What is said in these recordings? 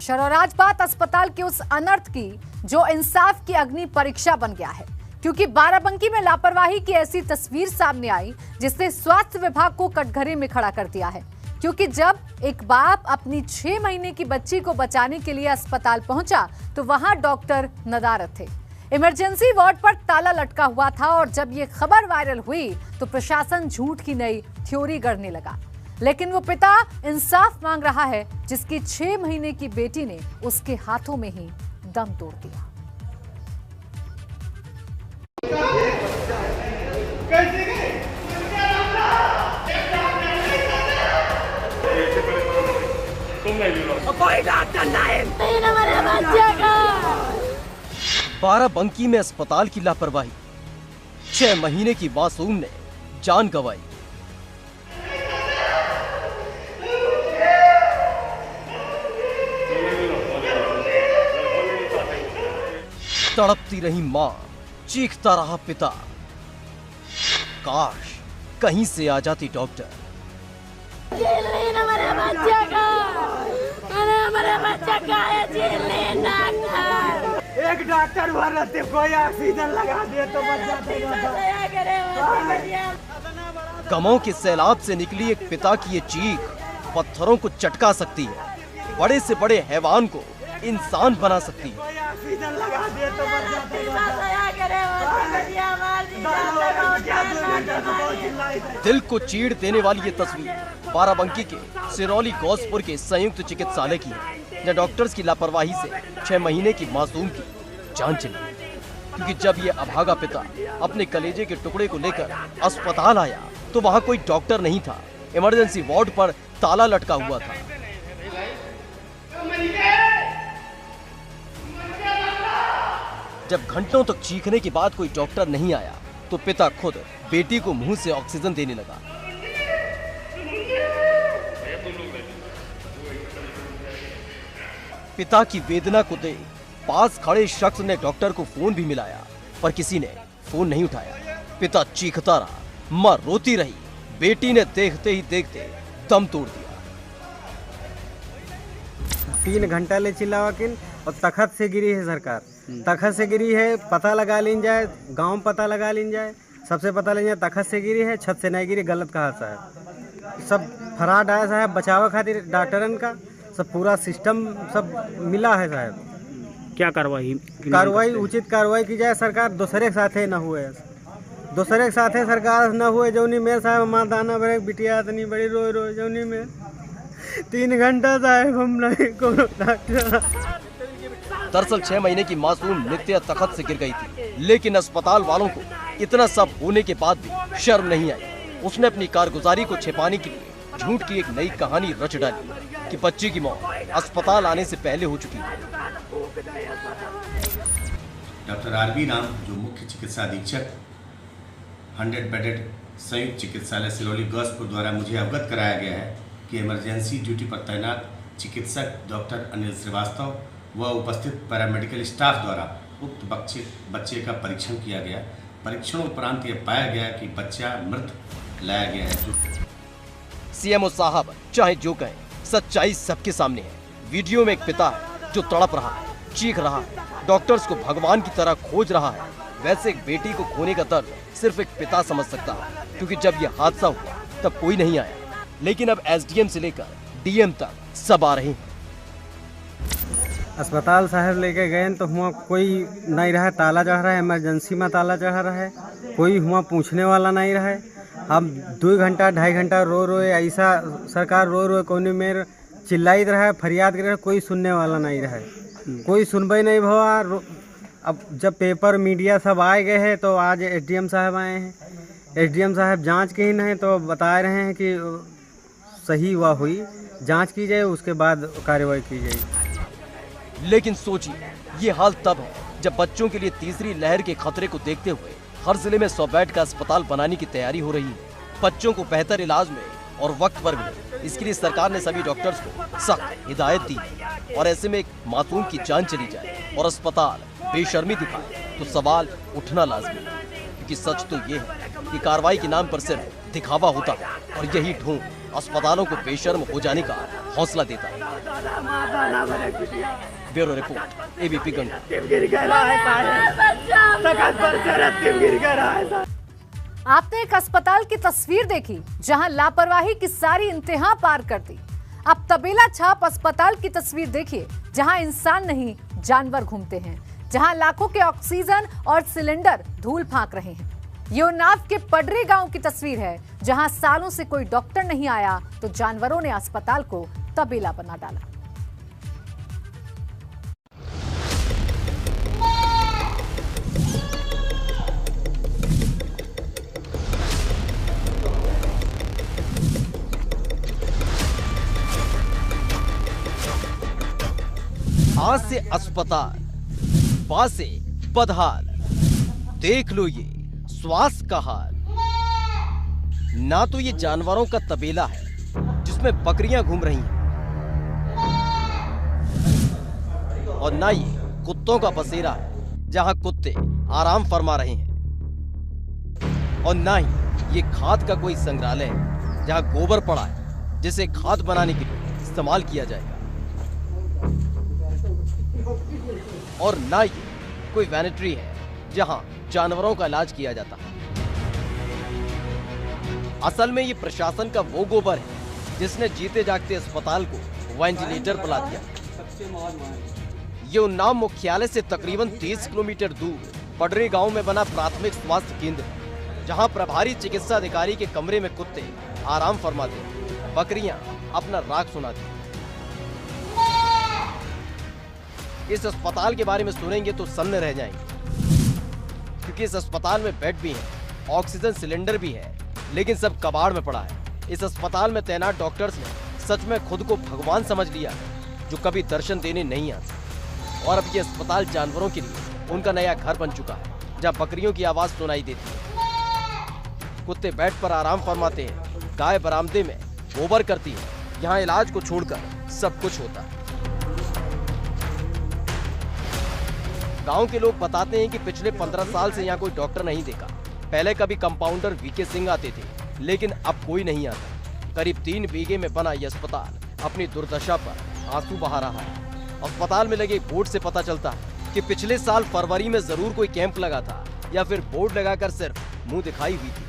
शरोराजबाद अस्पताल के उस अनर्थ की जो इंसाफ की अग्नि परीक्षा बन गया है, क्योंकि बाराबंकी में लापरवाही की ऐसी तस्वीर सामने आई जिसने स्वास्थ्य विभाग को कटघरे में खड़ा कर दिया है। क्योंकि जब एक बाप अपनी 6 महीने की बच्ची को बचाने के लिए अस्पताल पहुंचा तो वहां डॉक्टर नदारत थे। इमरजेंसी वार्ड पर ताला लटका हुआ था और जब ये खबर वायरल हुई तो प्रशासन झूठ की नई थ्योरी गढ़ने लगा। लेकिन वो पिता इंसाफ मांग रहा है जिसकी 6 महीने की बेटी ने उसके हाथों में ही दम तोड़ दिया। कोई डॉक्टर नहीं हमारे बच्चे का। बाराबंकी में अस्पताल की लापरवाही, 6 महीने की मासूम ने जान गंवाई। तड़पती रही मां, चीखता रहा पिता। काश कहीं से आ जाती डॉक्टर। हमारे बच्चे का, हमारे बच्चे का है, डॉक्टर। एक डॉक्टर भर रहते, कोई ऑक्सीजन लगा दे तो बच जाते। गमों के सैलाब से निकली एक पिता की ये चीख पत्थरों को चटका सकती है, बड़े से बड़े हैवान को इंसान बना सकती है। कोई ऑक्सीजन लगा दे तो बच जाते। दिल को चीड़ देने वाली ये तस्वीर बाराबंकी के सिरौली गौसपुर के संयुक्त चिकित्सालय की है, जहाँ डॉक्टर्स की लापरवाही से 6 महीने की मासूम की जान चली। क्योंकि जब ये अभागा पिता अपने कलेजे के टुकड़े को लेकर अस्पताल आया तो वहाँ कोई डॉक्टर नहीं था। इमरजेंसी वार्ड पर ताला लटका हुआ था। जब घंटों तक चीखने के बाद कोई डॉक्टर नहीं आया तो पिता खुद बेटी को मुंह से ऑक्सीजन देने लगा। पिता की वेदना को देख पास खड़े शख्स ने डॉक्टर को फोन भी मिलाया, पर किसी ने फोन नहीं उठाया। पिता चीखता रहा, मां रोती रही। बेटी ने देखते ही देखते दम तोड़ दिया। 3 घंटा ले चिल्लावा किन और तखत से गिरी है सरकार। तखत से गिरी है, पता लगा लीन जाए, गांव पता लगा लीन जाए, सबसे पता लीन जाए तखत से गिरी है, छत से नहीं गिरी। गलत कहा साहब, सब फराड आया साहब, बचावा खातिर डॉक्टरन का सब पूरा सिस्टम सब मिला है साहब। क्या कार्रवाई उचित कार्रवाई की जाए। सरकार दूसरे के साथे न हुए, दूसरे के साथे सरकार न हुए। जौनी में साहब माँ दाना भरे बिटिया इतनी बड़ी रोए रोए जौनी में 3 घंटा साहब हम नहीं को डॉक्टर। दरअसल 6 महीने की मासूम नित्या तखत से गिर गई थी, लेकिन अस्पताल वालों को इतना सब होने के बाद भी शर्म नहीं आई। उसने अपनी कारगुजारी को छिपाने के लिए झूठ की एक नई कहानी रच डाली कि बच्ची की मौत अस्पताल आने से पहले हो चुकी है। डॉक्टर आरबी नाम, जो मुख्य चिकित्सा अधीक्षक 100 बेडेड संयुक्त चिकित्सालय सिरौली गौसपुर द्वारा मुझे अवगत कराया गया है कि इमरजेंसी ड्यूटी पर तैनात चिकित्सक डॉक्टर अनिल श्रीवास्तव व उपस्थित पैरामेडिकल स्टाफ द्वारा उक्त बच्चे का परीक्षण किया गया। परीक्षण उपरांत यह पाया गया कि बच्चा मृत लाया गया है। सीएमओ साहब चाहे जो कहें, सच्चाई सबके सामने है। वीडियो में एक पिता है जो तड़प रहा है, चीख रहा है, डॉक्टर्स को भगवान की तरह खोज रहा है। वैसे एक बेटी को खोने का दर्द सिर्फ एक पिता समझ सकता है, क्योंकि जब यह हादसा हुआ तब कोई नहीं आया। लेकिन अब एसडीएम से लेकर डीएम तक सब आ रहे हैं। अस्पताल साहब लेके गए तो हुआ कोई नहीं रहा, ताला चढ़ रहा है, इमरजेंसी में ताला चढ़ रहा है, कोई हुआ पूछने वाला नहीं रहा है। अब 2 घंटा 2.5 घंटा रो रोए ऐसा सरकार रो रोए कोने में चिल्लाई रहा है, फरियाद कर रहा है, कोई सुनने वाला नहीं रहा है, कोई सुनवाई नहीं हुआ। अब जब पेपर मीडिया सब आए गए हैं तो आज एसडीएम साहब आए हैं। एसडीएम साहब जांच के ही नहीं तो बता रहे हैं कि सही हुआ हुई, जांच की जाए उसके बाद कार्रवाई की जाएगी। लेकिन सोचिए, ये हाल तब है जब बच्चों के लिए तीसरी लहर के खतरे को देखते हुए हर जिले में 100 बेड का अस्पताल बनाने की तैयारी हो रही है। बच्चों को बेहतर इलाज में और वक्त पर मिले, इसके लिए सरकार ने सभी डॉक्टर्स को सख्त हिदायत दी है। और ऐसे में एक मासूम की जान चली जाए और अस्पताल बेशर्मी दिखाए तो सवाल उठना लाजमी है, क्योंकि सच तो ये है कि कार्रवाई के नाम पर सिर्फ दिखावा होता है और यही ढोंग अस्पतालों को बेशर्म हो जाने का हौसला देता है। Bureau report, ABP Ganga. आपने एक अस्पताल की तस्वीर देखी जहां लापरवाही की सारी इंतहा पार कर दी। अब तबेला छाप अस्पताल की तस्वीर देखिए जहां इंसान नहीं जानवर घूमते हैं, जहां लाखों के ऑक्सीजन और सिलेंडर धूल फांक रहे हैं। ये उन्नाव के पडरी गांव की तस्वीर है जहां सालों से कोई डॉक्टर नहीं आया तो जानवरों ने अस्पताल को तबेला बना डाला। आज से अस्पताल, बा से बदहाल, देख लो ये स्वास्थ्य का हाल। ना तो ये जानवरों का तबेला है जिसमें बकरियां घूम रही हैं, और ना ये कुत्तों का बसेरा है जहां कुत्ते आराम फरमा रहे हैं, और ना ही ये खाद का कोई संग्रहालय है जहां गोबर पड़ा है जिसे खाद बनाने के लिए इस्तेमाल किया जाएगा, और ना ये कोई वैनिटरी है जहां जानवरों का इलाज किया जाता है। असल में ये प्रशासन का वो गोबर है जिसने जीते जागते अस्पताल को वेंटिलेटर पिला दिया। ये उन्नाव मुख्यालय से तकरीबन 30 किलोमीटर दूर पडरी गांव में बना प्राथमिक स्वास्थ्य केंद्र है, जहां प्रभारी चिकित्सा अधिकारी के कमरे में कुत्ते आराम फरमाते हैं, बकरियां अपना राग सुनाती हैं। इस अस्पताल के बारे में सुनेंगे तो सन्न रह जाएंगे, क्योंकि इस अस्पताल में बेड भी है, ऑक्सीजन सिलेंडर भी है, लेकिन सब कबाड़ में पड़ा है। इस अस्पताल में तैनात डॉक्टर्स ने सच में खुद को भगवान समझ लिया है जो कभी दर्शन देने नहीं आते। और अब ये अस्पताल जानवरों के लिए उनका नया घर बन चुका है, जहाँ बकरियों की आवाज सुनाई देती है, कुत्ते बेड पर आराम फरमाते हैं, गाय बरामदे में गोबर करती है। यहाँ इलाज को छोड़कर सब कुछ होता है। गांव के लोग बताते हैं कि पिछले 15 साल से यहाँ कोई डॉक्टर नहीं देखा। पहले कभी कंपाउंडर वीके सिंह आते थे, लेकिन अब कोई नहीं आता। करीब 3 बीघे में बना यह अस्पताल अपनी दुर्दशा पर आंसू बहा रहा है। अस्पताल में लगे बोर्ड से पता चलता है कि पिछले साल फरवरी में जरूर कोई कैंप लगा था, या फिर बोर्ड लगाकर सिर्फ मुंह दिखाई हुई थी।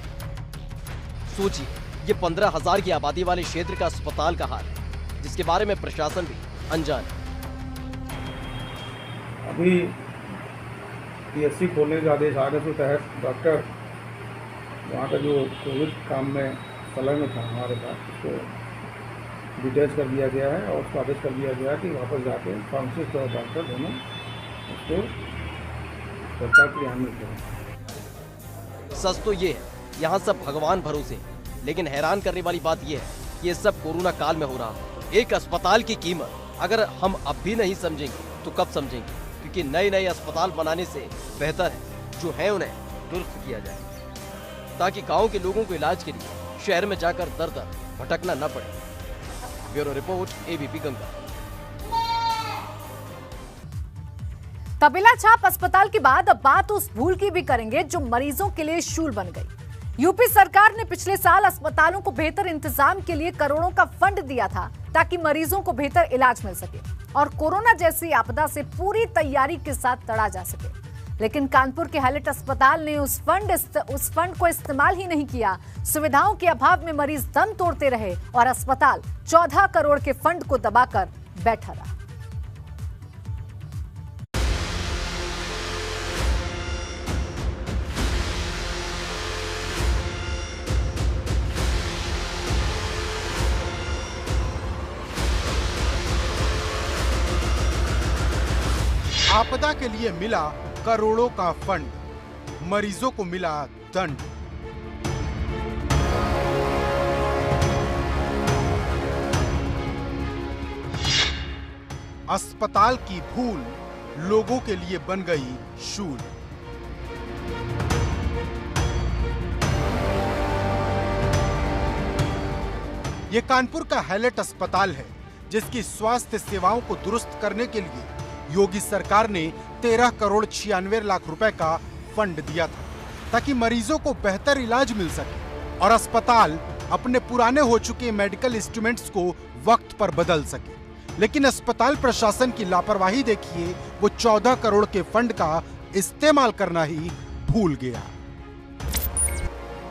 सोचिए, ये 15,000 की आबादी वाले क्षेत्र का अस्पताल का हाल है, जिसके बारे में प्रशासन भी अनजान है। अभी पीएससी खोलने के आदेश आने के तहत डॉक्टर वहाँ का जो कोविड काम में संलग्न था हमारे साथ, उसको डिटैच कर दिया गया है और उसको आदेश कर दिया गया है कि वापस जाके फार्मासिस्ट और डॉक्टर दोनों उसको सरकार क्रियान्वित करें। सच तो ये है, यहाँ सब भगवान भरोसे है, लेकिन हैरान करने वाली बात यह है कि ये सब कोरोना काल में हो रहा है। एक अस्पताल की कीमत अगर हम अब भी नहीं समझेंगे तो कब समझेंगे? क्योंकि नए नए अस्पताल बनाने से बेहतर है जो है उन्हें दुरुस्त किया जाए, ताकि गांव के लोगों को इलाज के लिए शहर में जाकर दर दर भटकना न पड़े। Bureau report, ABP Ganga. तबेला छाप अस्पताल के बाद अब बात उस भूल की भी करेंगे जो मरीजों के लिए शूल बन गई। यूपी सरकार ने पिछले साल अस्पतालों को बेहतर इंतजाम के लिए करोड़ों का फंड दिया था ताकि मरीजों को बेहतर इलाज मिल सके और कोरोना जैसी आपदा से पूरी तैयारी के साथ लड़ा जा सके। लेकिन कानपुर के हैलेट अस्पताल ने उस फंड को इस्तेमाल ही नहीं किया। सुविधाओं के अभाव में मरीज दम तोड़ते रहे और अस्पताल 14 करोड़ के फंड को दबाकर बैठा रहा। आपदा के लिए मिला करोड़ों का फंड, मरीजों को मिला दंड। अस्पताल की भूल लोगों के लिए बन गई शूल। ये कानपुर का हैलेट अस्पताल है, जिसकी स्वास्थ्य सेवाओं को दुरुस्त करने के लिए योगी सरकार ने 13 करोड़ 96 लाख रुपए का फंड दिया था। ताकि मरीजों को बेहतर इलाज मिल सके और अस्पताल अपने पुराने हो चुके मेडिकल इंस्ट्रूमेंट्स को वक्त पर बदल सके। लेकिन अस्पताल प्रशासन की लापरवाही देखिए, वो 14 करोड़ के फंड का इस्तेमाल करना ही भूल गया।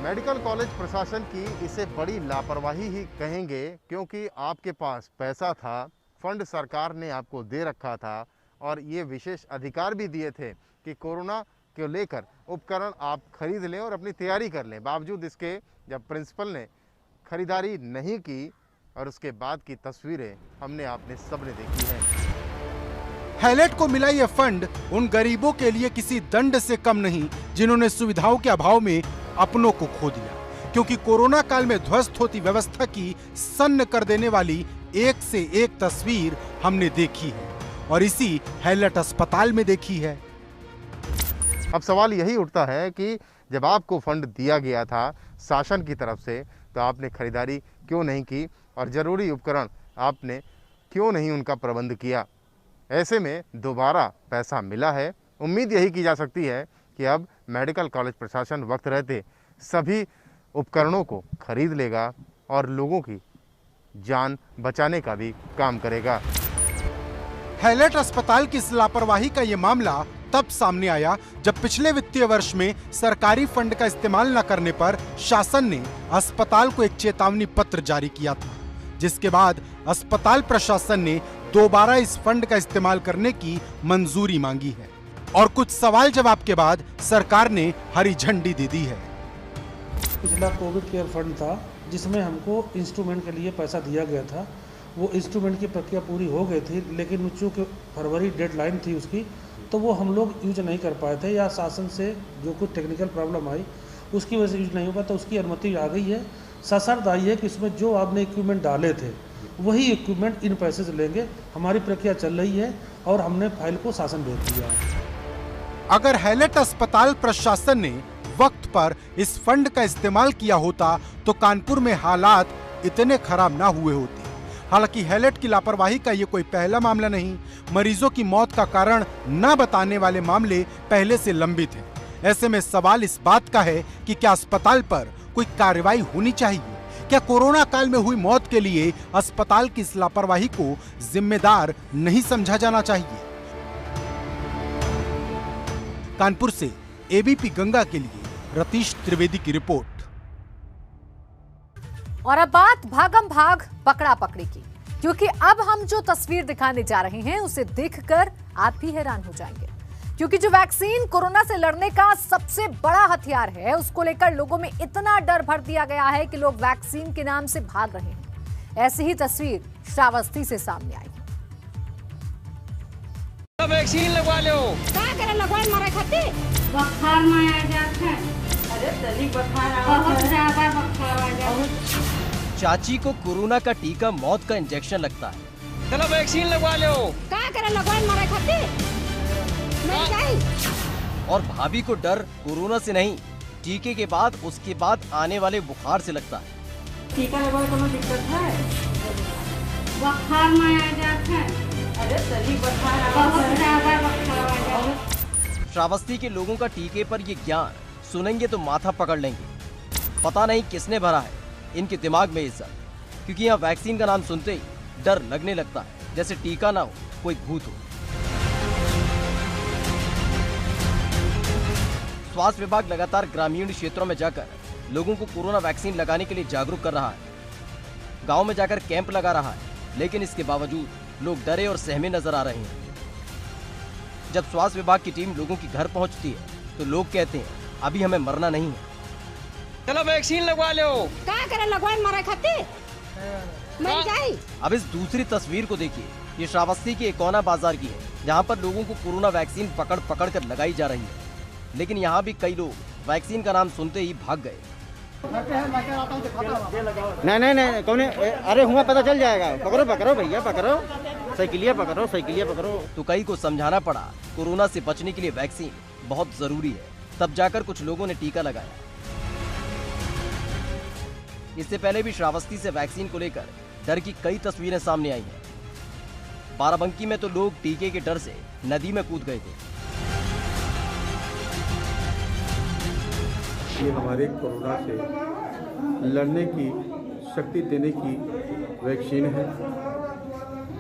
मेडिकल कॉलेज प्रशासन की इसे बड़ी लापरवाही ही कहेंगे, क्योंकि आपके पास पैसा था, फंड सरकार ने आपको दे रखा था और ये विशेष अधिकार भी दिए थे कि कोरोना को लेकर उपकरण आप खरीद लें और अपनी तैयारी कर लें। बावजूद इसके जब प्रिंसिपल ने खरीदारी नहीं की और उसके बाद की तस्वीरें हमने आपने सबने देखी हैं। हैलेट को मिला यह फंड उन गरीबों के लिए किसी दंड से कम नहीं जिन्होंने सुविधाओं के अभाव में अपनों को खो दिया, क्योंकि कोरोना काल में ध्वस्त होती व्यवस्था की सन्न कर देने वाली एक से एक तस्वीर हमने देखी है और इसी हैलेट अस्पताल में देखी है। अब सवाल यही उठता है कि जब आपको फंड दिया गया था शासन की तरफ से, तो आपने खरीदारी क्यों नहीं की और ज़रूरी उपकरण आपने क्यों नहीं उनका प्रबंध किया। ऐसे में दोबारा पैसा मिला है। उम्मीद यही की जा सकती है कि अब मेडिकल कॉलेज प्रशासन वक्त रहते सभी उपकरणों को खरीद लेगा और लोगों की जान बचाने का भी काम करेगा। हैलेट अस्पताल की इस लापरवाही का ये मामला तब सामने आया जब पिछले वित्तीय वर्ष में सरकारी फंड का इस्तेमाल न करने पर शासन ने अस्पताल को एक चेतावनी पत्र जारी किया था, जिसके बाद अस्पताल प्रशासन ने दोबारा इस फंड का इस्तेमाल करने की मंजूरी मांगी है और कुछ सवाल जवाब के बाद सरकार ने हरी झंडी दे दी है। पिछला कोविड केयर फंड था जिसमें हमको इंस्ट्रूमेंट के लिए पैसा दिया गया था। वो इंस्ट्रूमेंट की प्रक्रिया पूरी हो गई थी, लेकिन चूँकि फरवरी डेडलाइन थी उसकी, तो वो हम लोग यूज नहीं कर पाए थे या शासन से जो कुछ टेक्निकल प्रॉब्लम आई उसकी वजह से यूज नहीं हो पाया, तो उसकी अनुमति आ गई है। सशर्त आई है कि उसमें जो आपने इक्विपमेंट डाले थे वही इक्विपमेंट इन पैसे से लेंगे। हमारी प्रक्रिया चल रही है और हमने फाइल को शासन भेज दिया है। अगर हैलेट अस्पताल प्रशासन ने वक्त पर इस फंड का इस्तेमाल किया होता तो कानपुर में हालात इतने खराब ना हुए होते। हालांकि हैलेट की लापरवाही का ये कोई पहला मामला नहीं। मरीजों की मौत का कारण न बताने वाले मामले पहले से लंबित हैं। ऐसे में सवाल इस बात का है कि क्या अस्पताल पर कोई कार्रवाई होनी चाहिए? क्या कोरोना काल में हुई मौत के लिए अस्पताल की इस लापरवाही को जिम्मेदार नहीं समझा जाना चाहिए? कानपुर से एबीपी गंगा के लिए रतीश त्रिवेदी की रिपोर्ट। और अब बात भागम भाग पकड़ा पकड़ी की, क्योंकि अब हम जो तस्वीर दिखाने जा रहे हैं उसे देखकर आप भी हैरान हो जाएंगे। क्योंकि जो वैक्सीन कोरोना से लड़ने का सबसे बड़ा हथियार है, उसको लेकर लोगों में इतना डर भर दिया गया है कि लोग वैक्सीन के नाम से भाग रहे हैं। ऐसी ही तस्वीर श्रावस्ती से सामने आई। वैक्सीन लगवा लो। क्या करे लगवाए मारे खातिर? बुखार में आ जाता है। अरे जल्दी बुखार आ जाता है, बुखार आ जाता है। चाची को कोरोना का टीका मौत का इंजेक्शन लगता है। चलो वैक्सीन लगवा लो। क्या करे लगवाए मारे खातिर? और भाभी को डर कोरोना से नहीं, टीके के बाद उसके बाद आने वाले बुखार से लगता है। टीका लगवाए तो दिक्कत है, बुखार में आ जाता है। अरे जल्दी बुखार आ जाता है। श्रावस्ती के लोगों का टीके पर ये ज्ञान सुनेंगे तो माथा पकड़ लेंगे। पता नहीं किसने भरा है इनके दिमाग में ये सब, क्योंकि यहाँ वैक्सीन का नाम सुनते ही डर लगने लगता है, जैसे टीका ना हो कोई भूत हो। स्वास्थ्य विभाग लगातार ग्रामीण क्षेत्रों में जाकर लोगों को कोरोना वैक्सीन लगाने के लिए जागरूक कर रहा है। गांव में जाकर कैंप लगा रहा है, लेकिन इसके बावजूद लोग डरे और सहमे नजर आ रहे हैं। जब स्वास्थ्य विभाग की टीम लोगों के घर पहुंचती है तो लोग कहते हैं अभी हमें मरना नहीं है। चलो वैक्सीन लगवा लो। क्या करे लगवाए मारे खातिर? मर जाए। अब इस दूसरी तस्वीर को देखिए। ये श्रावस्ती के इकोना बाजार की है, जहाँ पर लोगों को कोरोना वैक्सीन पकड़ पकड़ कर लगाई जा रही है। लेकिन यहाँ भी कई लोग वैक्सीन का नाम सुनते ही भाग गए। नहीं कौन? अरे हुआ पता चल जाएगा। पकड़ो पकड़ो भैया पकड़ो, साइकिलिया पकड़ो, साइकिलिया पकड़ो। तो कई को समझाना पड़ा कोरोना से बचने के लिए वैक्सीन बहुत जरूरी है, तब जाकर कुछ लोगों ने टीका लगाया। इससे पहले भी श्रावस्ती से वैक्सीन को लेकर डर की कई तस्वीरें सामने आई हैं। बाराबंकी में तो लोग टीके के डर से नदी में कूद गए थे। ये हमारे कोरोना से लड़ने की शक्ति देने की वैक्सीन है।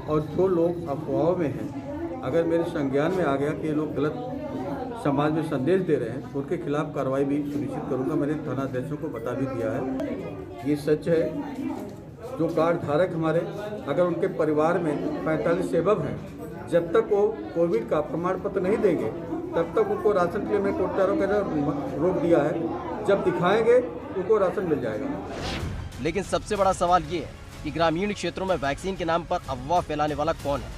और जो लोग अफवाहों में हैं, अगर मेरे संज्ञान में आ गया कि ये लोग गलत समाज में संदेश दे रहे हैं तो उनके खिलाफ कार्रवाई भी सुनिश्चित करूंगा। मैंने थानाध्यक्षों को बता भी दिया है। ये सच है, जो कार्ड धारक हमारे, अगर उनके परिवार में 45 सेवक हैं, जब तक वो कोविड का प्रमाण पत्र नहीं देंगे तब तक उनको राशन के लिए मैं कोटारों का रोक दिया है। जब दिखाएंगे उनको राशन मिल जाएगा। लेकिन सबसे बड़ा सवाल ये है कि ग्रामीण क्षेत्रों में वैक्सीन के नाम पर अफवाह फैलाने वाला कौन है?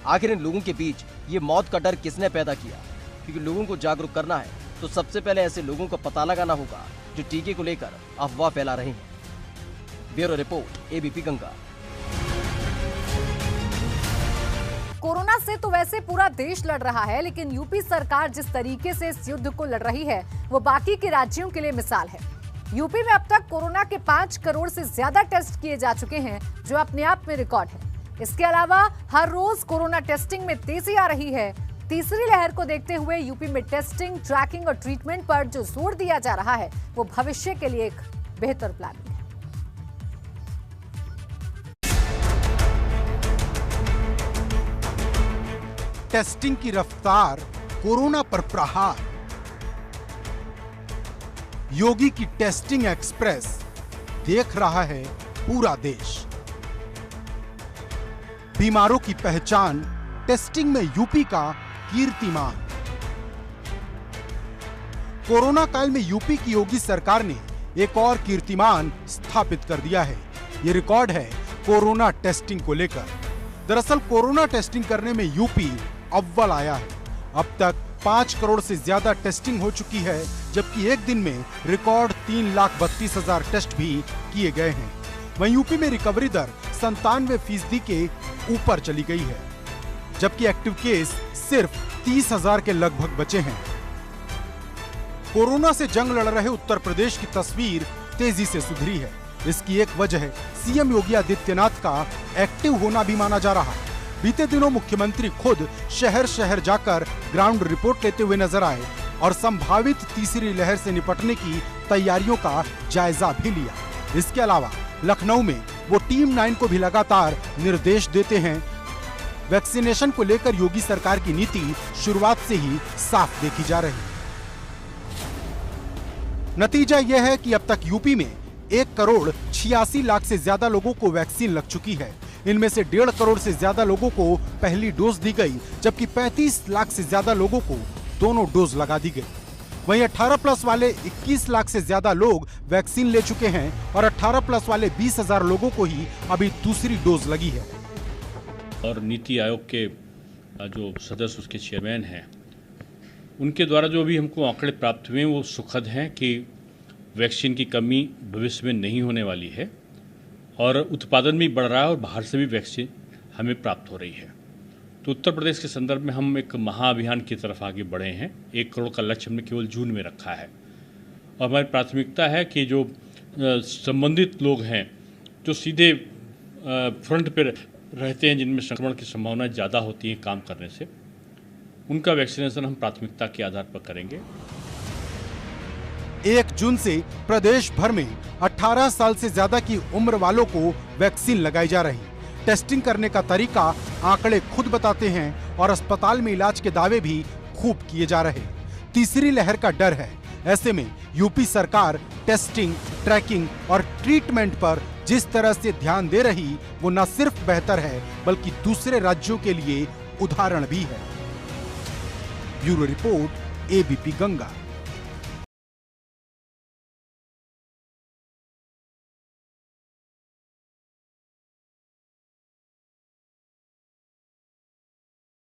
आखिर इन लोगों के बीच ये मौत का डर किसने पैदा किया? क्योंकि लोगों को जागरूक करना है तो सबसे पहले ऐसे लोगों का पता लगाना होगा जो टीके को लेकर अफवाह फैला रहे हैं। Bureau report, ABP Ganga. Corona से तो वैसे पूरा देश लड़ रहा है, लेकिन यूपी सरकार जिस तरीके से इस युद्ध को लड़ रही है वो बाकी के राज्यों के लिए मिसाल है। यूपी में अब तक कोरोना के 5 करोड़ से ज्यादा टेस्ट किए जा चुके हैं, जो अपने आप में रिकॉर्ड है। इसके अलावा हर रोज कोरोना टेस्टिंग में तेजी आ रही है। तीसरी लहर को देखते हुए यूपी में टेस्टिंग, ट्रैकिंग और ट्रीटमेंट पर जो जोर दिया जा रहा है वो भविष्य के लिए एक बेहतर प्लानिंग है। टेस्टिंग की रफ्तार, कोरोना पर प्रहार। योगी की टेस्टिंग एक्सप्रेस देख रहा है पूरा देश। बीमारों की पहचान, टेस्टिंग में यूपी का कीर्तिमान। कोरोना काल में यूपी की योगी सरकार ने एक और कीर्तिमान स्थापित कर दिया है। ये रिकॉर्ड है कोरोना टेस्टिंग को लेकर। दरअसल कोरोना टेस्टिंग करने में यूपी अव्वल आया है। अब तक 5 करोड़ से ज्यादा टेस्टिंग हो चुकी है, जबकि एक दिन में रिकॉर्ड 3,32,000 टेस्ट भी किए गए हैं। वहीं यूपी में रिकवरी दर 97% के ऊपर चली गई है, जबकि एक्टिव केस सिर्फ 30,000 के लगभग बचे हैं। कोरोना से जंग लड़ रहे उत्तर प्रदेश की तस्वीर तेजी से सुधरी है। इसकी एक वजह सीएम योगी आदित्यनाथ का एक्टिव होना भी माना जा रहा है। बीते दिनों मुख्यमंत्री खुद शहर शहर जाकर ग्राउंड रिपोर्ट लेते हुए नजर आए और संभावित तीसरी लहर से निपटने की तैयारियों का जायजा भी लिया। इसके अलावा लखनऊ में वो टीम 9 को भी लगातार निर्देश देते हैं। वैक्सीनेशन को लेकर योगी सरकार की नीति शुरुआत से ही साफ देखी जा रही है। नतीजा यह है कि अब तक यूपी में 1 करोड़ 86 लाख से ज्यादा लोगों को वैक्सीन लग चुकी है। इनमें से 1.5 करोड़ से ज्यादा लोगों को पहली डोज दी गई, जबकि 35 लाख से ज्यादा लोगों को दोनों डोज लगा दी गई। वहीं 18+ वाले 21 लाख से ज्यादा लोग वैक्सीन ले चुके हैं और 18+ वाले 20,000 लोगों को ही अभी दूसरी डोज लगी है। और नीति आयोग के जो सदस्य, उसके चेयरमैन हैं, उनके द्वारा जो भी हमको आंकड़े प्राप्त हुए हैं वो सुखद हैं कि वैक्सीन की कमी भविष्य में नहीं होने वाली है और उत्पादन भी बढ़ रहा है और बाहर से भी वैक्सीन हमें प्राप्त हो रही है। तो उत्तर प्रदेश के संदर्भ में हम एक महाअभियान की तरफ आगे बढ़े हैं। 1 करोड़ का लक्ष्य हमने केवल जून में रखा है और हमारी प्राथमिकता है कि जो संबंधित लोग हैं, जो सीधे फ्रंट पर रहते हैं, जिनमें संक्रमण की संभावना ज़्यादा होती है काम करने से, उनका वैक्सीनेशन हम प्राथमिकता के आधार पर करेंगे। 1 जून से प्रदेश भर में 18 साल से ज्यादा की उम्र वालों को वैक्सीन लगाई जा रही। टेस्टिंग करने का तरीका आंकड़े खुद बताते हैं और अस्पताल में इलाज के दावे भी खूब किए जा रहे। तीसरी लहर का डर है। ऐसे में यूपी सरकार टेस्टिंग, ट्रैकिंग और ट्रीटमेंट पर जिस तरह से ध्यान दे रही वो न सिर्फ बेहतर है बल्कि दूसरे राज्यों के लिए उदाहरण भी है। Bureau report, ABP Ganga.